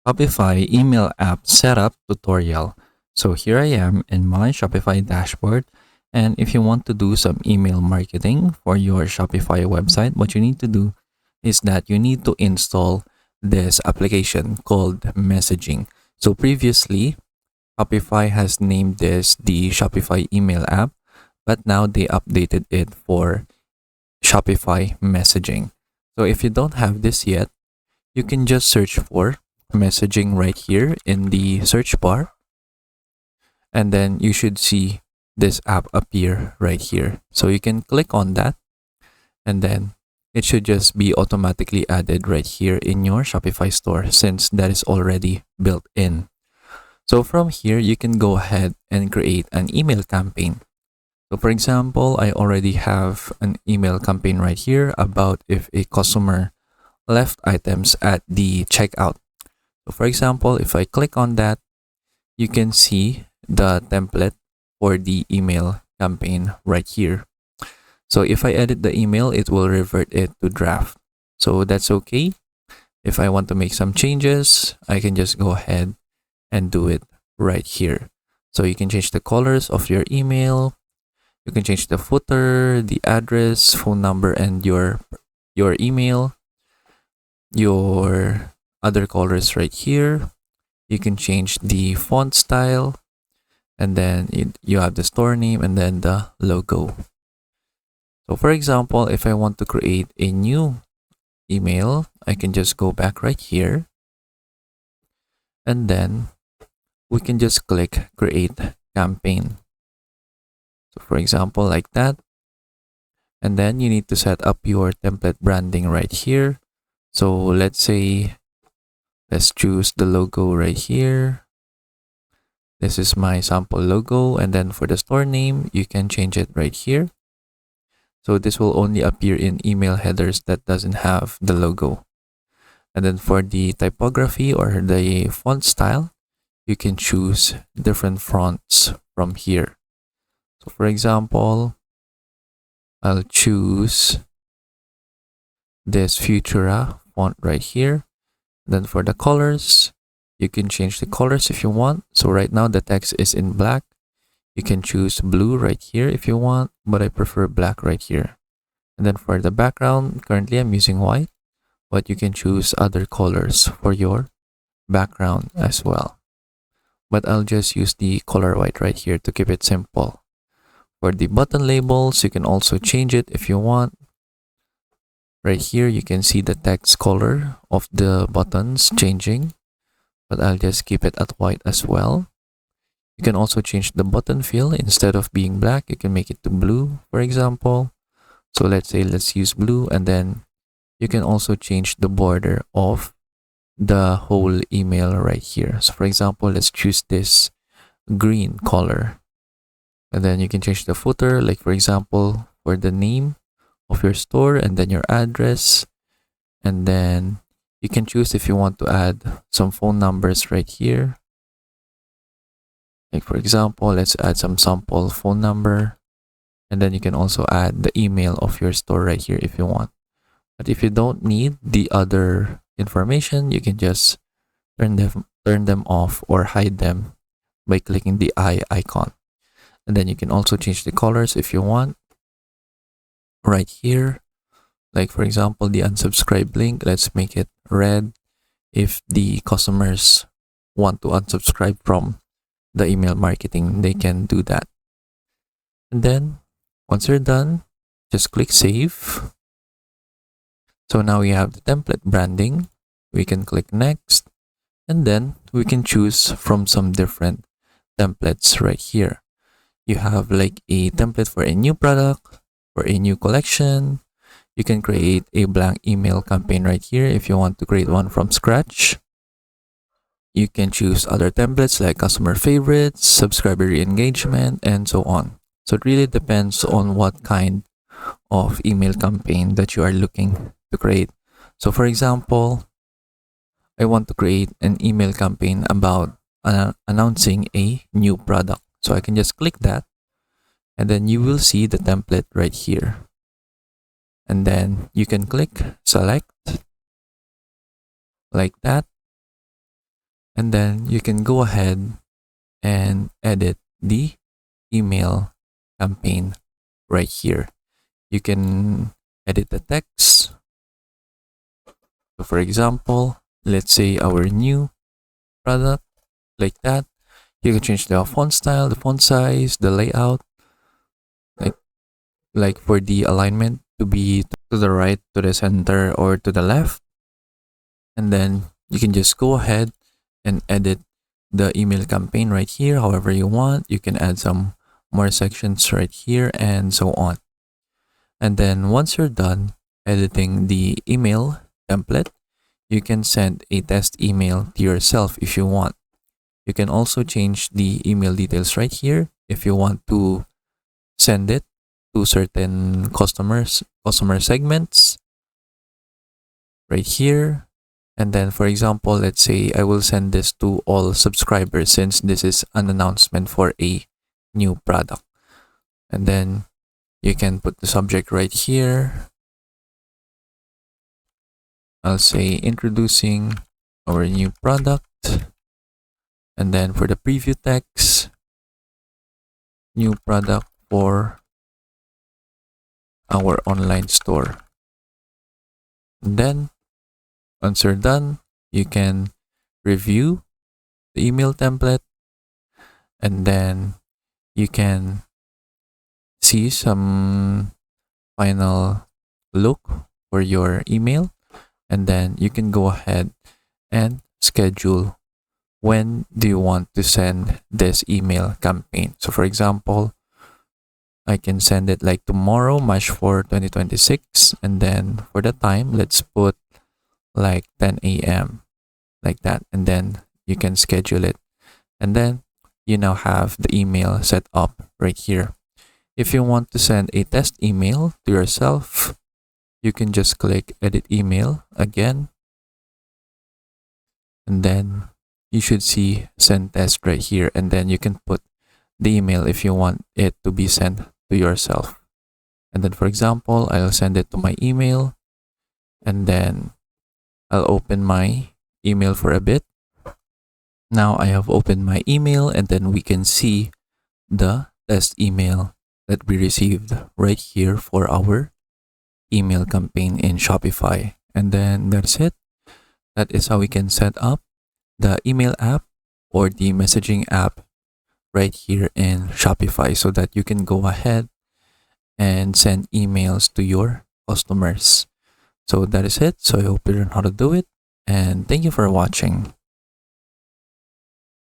Shopify email app setup tutorial. So here I am in my Shopify dashboard. And if you want to do some email marketing for your Shopify website, what you need to do is that you need to install this application called messaging. So previously, Shopify has named this the Shopify email app, but now they updated it for Shopify messaging. So if you don't have this yet, you can just search for messaging right here in the search bar, and then you should see this app appear right here. So you can click on that, and then it should just be automatically added right here in your Shopify store since that is already built in. So from here, you can go ahead and create an email campaign. So for example, I already have an email campaign right here about if a customer left items at the checkout. So for example, if I click on that, you can see the template for the email campaign right here. So if I edit the email, it will revert it to draft. So that's okay. If I want to make some changes, I can just go ahead and do it right here. So you can change the colors of your email. You can change the footer, the address, phone number, and your email, your other colors right here. You can change the font style, and then you have the store name and then the logo. So for example, if I want to create a new email, I can just go back right here, and then we can just click create campaign. So for example, like that. And then you need to set up your template branding right here. So let's choose the logo right here. This is my sample logo. And then for the store name, you can change it right here. So this will only appear in email headers that doesn't have the logo. And then for the typography or the font style, you can choose different fonts from here. So for example, I'll choose this Futura font right here. Then for the colors, you can change the colors if you want. So right now the text is in black. You can choose blue right here if you want, but I prefer black right here. And then for the background, currently I'm using white, but you can choose other colors for your background as well. But I'll just use the color white right here to keep it simple. For the button labels, you can also change it if you want. Right here, you can see the text color of the buttons changing, but I'll just keep it at white as well. You can also change the button feel. Instead of being black, you can make it to blue, for example. So let's use blue, and then you can also change the border of the whole email right here. So for example, let's choose this green color. And then you can change the footer, like for example, for the name of your store and then your address. And then you can choose if you want to add some phone numbers right here. Like for example, let's add some sample phone number. And then you can also add the email of your store right here if you want. But if you don't need the other information, you can just turn them off or hide them by clicking the eye icon. And then you can also change the colors if you want right here. Like for example, the unsubscribe link, let's make it red if the customers want to unsubscribe from the email marketing, they can do that. And then once you're done, just click save. So now we have the template branding. We can click next, and then we can choose from some different templates right here. You have like a template for a new product, for a new collection. You can create a blank email campaign right here if you want to create one from scratch. You can choose other templates like customer favorites, subscriber engagement, and so on. So it really depends on what kind of email campaign that you are looking to create. So for example, I want to create an email campaign about announcing a new product. So I can just click that, and then you will see the template right here. And then you can click select like that. And then you can go ahead and edit the email campaign right here. You can edit the text. So for example, let's say our new product, like that. You can change the font style, the font size, the layout, like for the alignment to be to the right, to the center, or to the left. And then you can just go ahead and edit the email campaign right here however you want. You can add some more sections right here and so on. And then once you're done editing the email template, you can send a test email to yourself if you want. You can also change the email details right here if you want to send it to certain customer segments right here. And then for example, let's say I will send this to all subscribers since this is an announcement for a new product. And then you can put the subject right here. I'll say introducing our new product. And then for the preview text, new product for our online store. And then once you're done, you can review the email template, and then you can see some final look for your email, and then you can go ahead and schedule when do you want to send this email campaign. So for example, I can send it like tomorrow, March 4, 2026. And then for the time, let's put like 10 a.m. like that. And then you can schedule it. And then you now have the email set up right here. If you want to send a test email to yourself, you can just click edit email again. And then you should see send test right here. And then you can put the email if you want it to be sent to yourself. And then for example, I'll send it to my email, and then I'll open my email for a bit. Now I have opened my email, and then we can see the test email that we received right here for our email campaign in Shopify. And then that's it. That is how we can set up the email app or the messaging app right here in Shopify so that you can go ahead and send emails to your customers. So that is it. So I hope you learn how to do it, and thank you for watching.